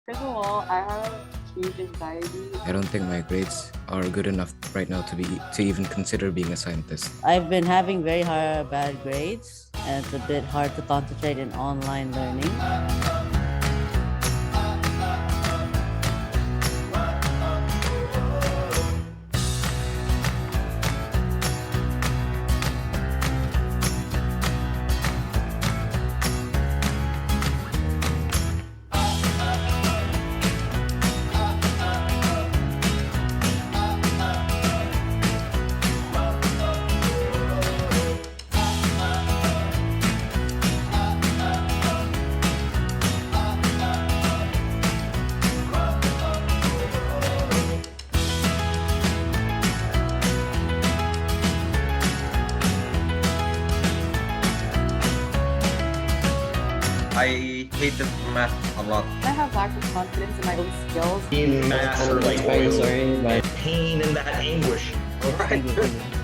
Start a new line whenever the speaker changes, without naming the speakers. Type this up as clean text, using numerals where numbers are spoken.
First of all, I have huge anxiety.
I don't think my grades are good enough right now to even consider being a scientist.
I've been having very bad grades, and it's a bit hard to concentrate in online learning.
I hated math a lot.
I have lack of confidence in my own skills.
In math or like
Sorry,
pain and that anguish. All right.